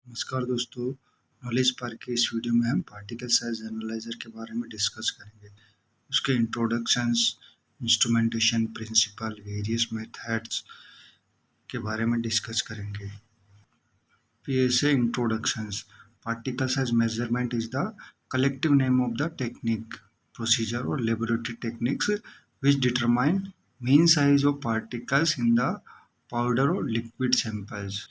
नमस्कार दोस्तों, knowledge park के इस वीडियो में हम पार्टिकल साइज एनालाइजर के बारे में डिस्कस करेंगे। उसके introductions, instrumentation principle, various methods के बारे में डिस्कस करेंगे। PSA इंट्रोडक्शंस। Particle size measurement is the collective name of the technique, procedure or laboratory techniques which determine mean size of particles in the powder or liquid samples।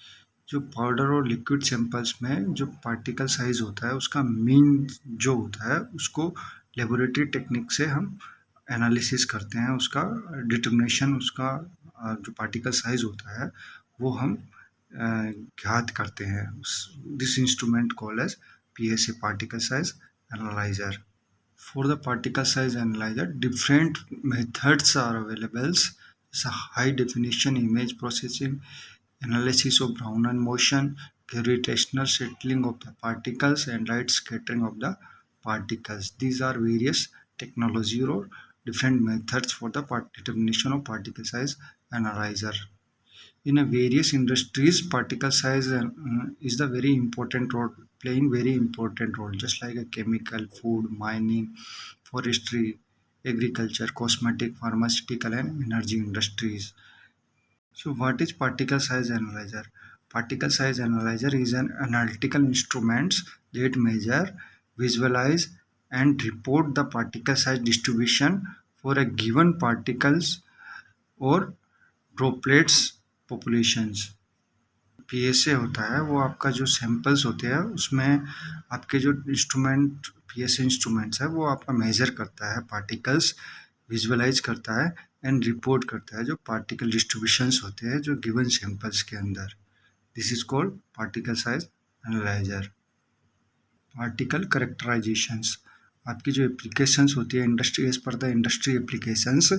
जो powder और liquid samples में जो particle size होता है उसका mean जो होता है उसको लेबोरेटरी टेक्निक से हम एनालिसिस करते हैं, उसका डिटर्मिनेशन, उसका जो पार्टिकल साइज होता है वो हम ज्ञात करते हैं। This instrument called as PSA, particle size analyzer। For the particle size analyzer, different methods are available. It's a high definition image processing, analysis of Brownian motion, gravitational settling of the particles, and light scattering of the particles. These are various technology or different methods for the determination of particle size analyzer. In a various industries, particle size is the very important role, playing very important role, just like a chemical, food, mining, forestry, agriculture, cosmetic, pharmaceutical, and energy industries. So what is particle size analyzer? Particle size analyzer is an analytical instrument that measure, visualize, and report the particle size distribution for a given particles or droplets populations। PSA होता है वो आपका जो samples होते हैं उसमें आपके जो इंस्ट्रूमेंट PSA इंस्ट्रूमेंट्स है वो आपका मेजर करता है पार्टिकल्स, विजुअलाइज करता है एंड रिपोर्ट करता है जो पार्टिकल डिस्ट्रीब्यूशंस होते हैं जो गिवन सैंपल्स के अंदर। This is called particle size analyser. Particle characterisations, आपकी जो एप्लीकेशंस होती है industry, as per the industry applications,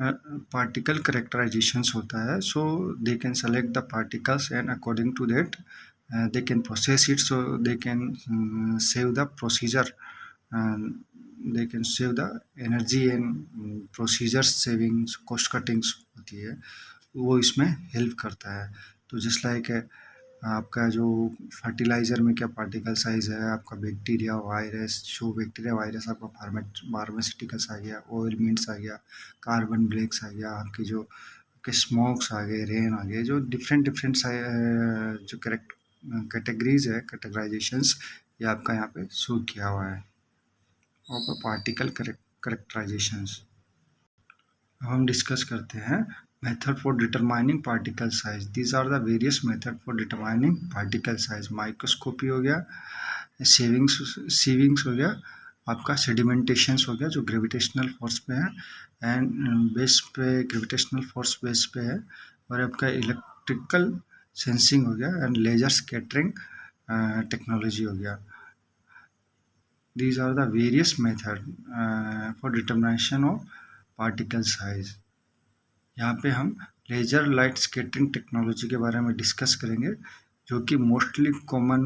particle characterisations होता है। So they can select the particles and according to that they can process it, so they can save the procedure, they can save the energy and procedure savings, cost cuttings होती है, वो इसमें help करता है। तो just like आपका जो fertiliser में क्या पार्टिकल साइज है, आपका बैक्टीरिया वायरस, जो बैक्टीरिया वायरस आपका फार्मास्यूटिकल्स आ गया, ऑयल मिंट्स आ गया, कार्बन ब्लैक्स आ गया, आपके जो आपके स्मोक्स आ गए, रेन आ गए, जो डिफरेंट डिफरेंट जो कैटेगरीज है, कैटेगराइजेशंस, ये आपका यहाँ पे शो किया हुआ है। और पार्टिकल करेक्टराइजेशंस अब हम डिस्कस करते हैं। Method for determining particle size, these are the various method for determining particle size. Microscopy हो गया, सीविंग्स हो गया, आपका सेडिमेंटेशंस हो गया जो ग्रेविटेशनल फोर्स पे है एंड बेस पे, ग्रेविटेशनल फोर्स बेस पे है, और आपका इलेक्ट्रिकल सेंसिंग हो गया एंड लेजर स्कैटरिंग टेक्नोलॉजी हो गया। These are the various method for determination of particle size। यहाँ पे हम लेजर लाइट स्कैटरिंग टेक्नोलॉजी के बारे में डिस्कस करेंगे, जो कि मोस्टली कॉमन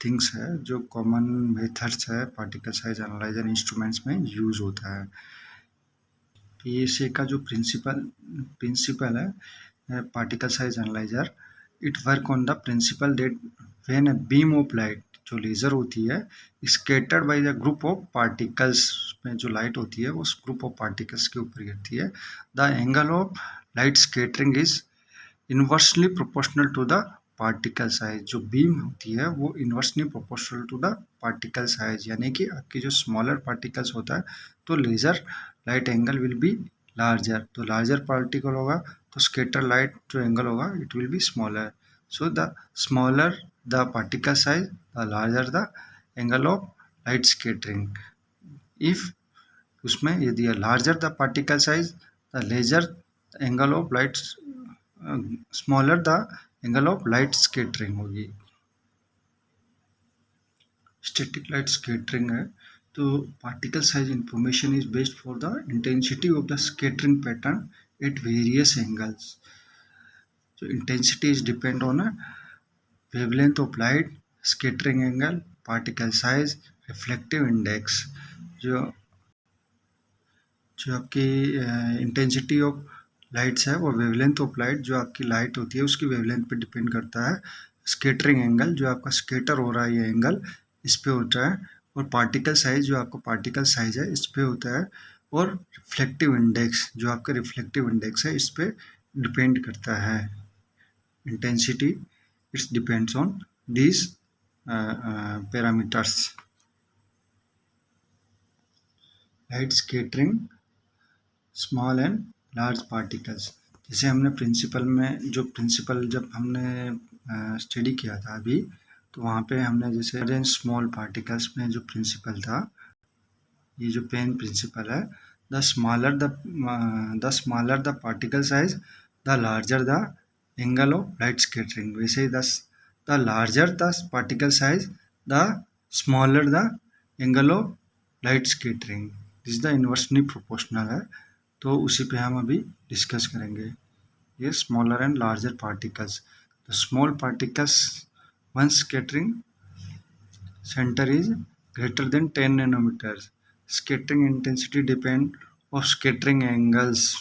थिंग्स है, जो कॉमन मेथड्स है पार्टिकल साइज एनालाइजर इंस्ट्रूमेंट्स में यूज होता है। PSA का जो प्रिंसिपल है particle size analyser, it work on the principal that when a beam of light, जो लेज़र होती है, scattered by the group of particles, में जो लाइट होती है वो उस ग्रुप ऑफ पार्टिकल्स के ऊपर गिरती है, the angle of light scattering is inversely proportional to the particle size. जो बीम होती है वो inversely proportional to the particle size, यानी कि आपकी जो स्मॉलर पार्टिकल्स होता है तो laser light angle will be larger, तो लार्जर पार्टिकल होगा तो स्कैटर लाइट जो एंगल होगा it will be smaller. So the smaller the particle size, the larger the angle of light scattering. If उसमें यदि larger the particle size, the laser angle of light, smaller the angle of light scattering होगी। Static light scattering है तो particle size information is based for the intensity of the scattering pattern at various angles. So intensity is depend on a wavelength of light, scattering angle, particle size, reflective index। जो जो आपकी intensity of lights है वो wavelength of light, जो आपकी light होती है उसकी वेवलेंथ पे डिपेंड करता है, स्केटरिंग एंगल, जो आपका स्केटर हो रहा है ये एंगल, इस पे होता है। और पार्टिकल साइज, जो आपका पार्टिकल साइज है इस पे होता है। और रिफ्लेक्टिव इंडेक्स, जो आपका रिफ्लेक्टिव इंडेक्स है, इस पे डिपेंड करता है। Intensity it's depends on these parameters. Light scattering small and large particles, जैसे हमने प्रिंसिपल में जो प्रिंसिपल जब हमने स्टडी किया था अभी, तो वहाँ पे हमने जैसे स्मॉल पार्टिकल्स में जो प्रिंसिपल था, ये जो पेन प्रिंसिपल है, the smaller the particle size the larger the angle of light scattering. वैसे ही the larger the particle size the smaller the angle of light scattering. This the inversely proportional है, तो उसी पे हम अभी डिस्कस करेंगे। ये smaller and larger particles, the small particles one scattering center is greater than 10 nanometers. Scattering intensity depend of scattering angles.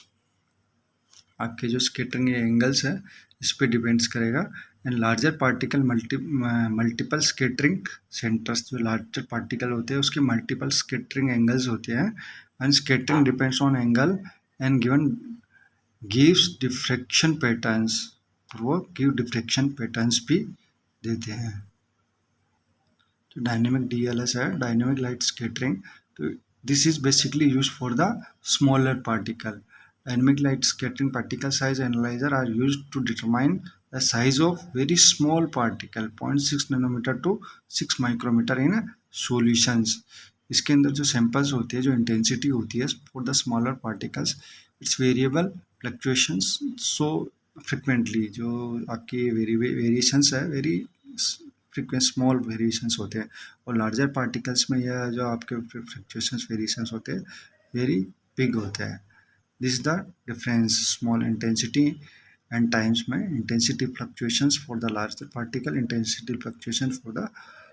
आपके जो स्केटरिंग एंगल्स है इस पे डिपेंड्स करेगा। And larger particle multiple scattering centres, जो लार्जर पार्टिकल होते हैं उसके मल्टीपल स्केटरिंग एंगल्स होते हैं। And scattering depends on angle and gives diffraction patterns, वो गिव डिफ्रेक्शन पैटर्न्स भी देते हैं। तो डायनेमिक DLS है, डायनेमिक लाइट स्केटरिंग। तो this is basically use for the smaller particle. Dynamic light scattering particle size analyser are use to determine the size of very small particle 0.6 nanometre to 6 micrometre in solutions. इसके अंदर जो samples होती है, जो intensity होती है for the smaller particles, it's variable fluctuations so frequently. जो आपकी वेरिएशंस है, वेरी फ्रिक्वेंट स्मॉल वेरिएशंस होते हैं। और लार्जर पार्टिकल्स में यह जो आपके फ्लक्चुएशंस वेरिएशंस होते हैं वेरी बिग होते हैं। This is the difference small intensity and times में intensity fluctuations for the larger particle, intensity fluctuation for the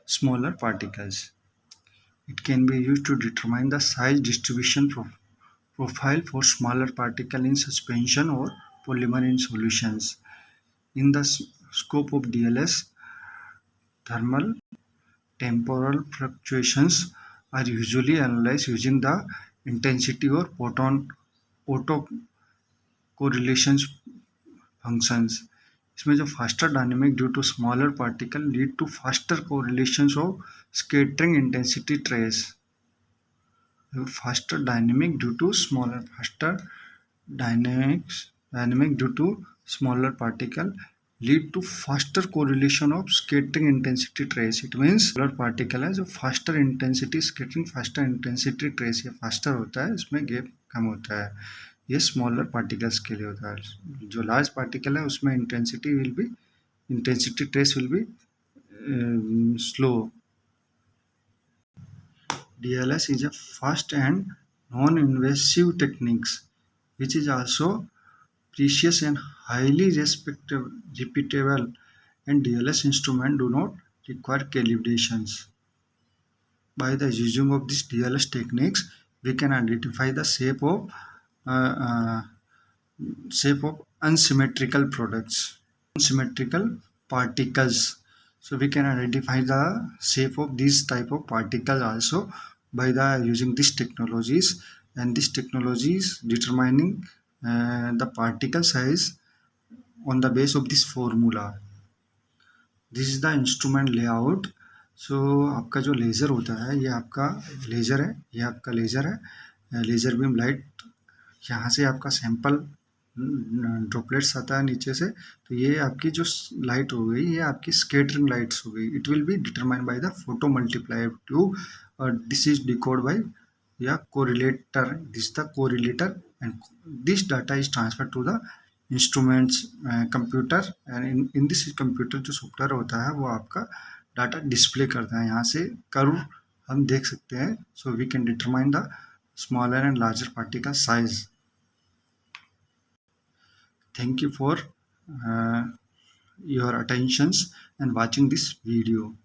smaller particles. It can be used to determine the size distribution profile for smaller particle in suspension or polymer in solutions. In the scope of DLS, thermal temporal fluctuations are usually analyzed using the intensity or autocorrelation functions. इसमें जो faster dynamic due to smaller particle lead to faster correlations of scattering intensity trace. Faster dynamic due to smaller, faster dynamic due to smaller particle lead to faster correlation of scattering intensity trace. It means smaller particle है जो faster intensity scattering, faster intensity trace, ये faster होता है, इसमें gap कम होता है। ये smaller particles के लिए होता है। जो लार्ज पार्टिकल है उसमें intensity trace will be slow. DLS is a fast and non-invasive techniques which is also precious and highly repeatable, and DLS instruments do not require calibrations. By the using of these DLS techniques, we can identify the shape of unsymmetrical particles. So we can identify the shape of these type of particles also by the using these technologies, and these technologies determining the particle size on the base of this formula. This is the instrument layout. So आपका जो laser होता है, ये आपका laser है, ये आपका laser है, लेज़र बीम लाइट। यहाँ से आपका सैंपल ड्रॉपलेट्स आता है नीचे से, तो ये आपकी जो लाइट हो गई, ये आपकी स्केटरिंग लाइट्स हो गई। It will be determined by the photo multiplier tube, और दिस इज डिकोड बाय या correlator, this the correlator, and this data is transfer to the instruments computer, and in this computer जो software होता है वो आपका data display करता है। यहाँ से कर्व हम देख सकते हैं। So we can determine the smaller and larger particle size. Thank you for your attentions and watching this video.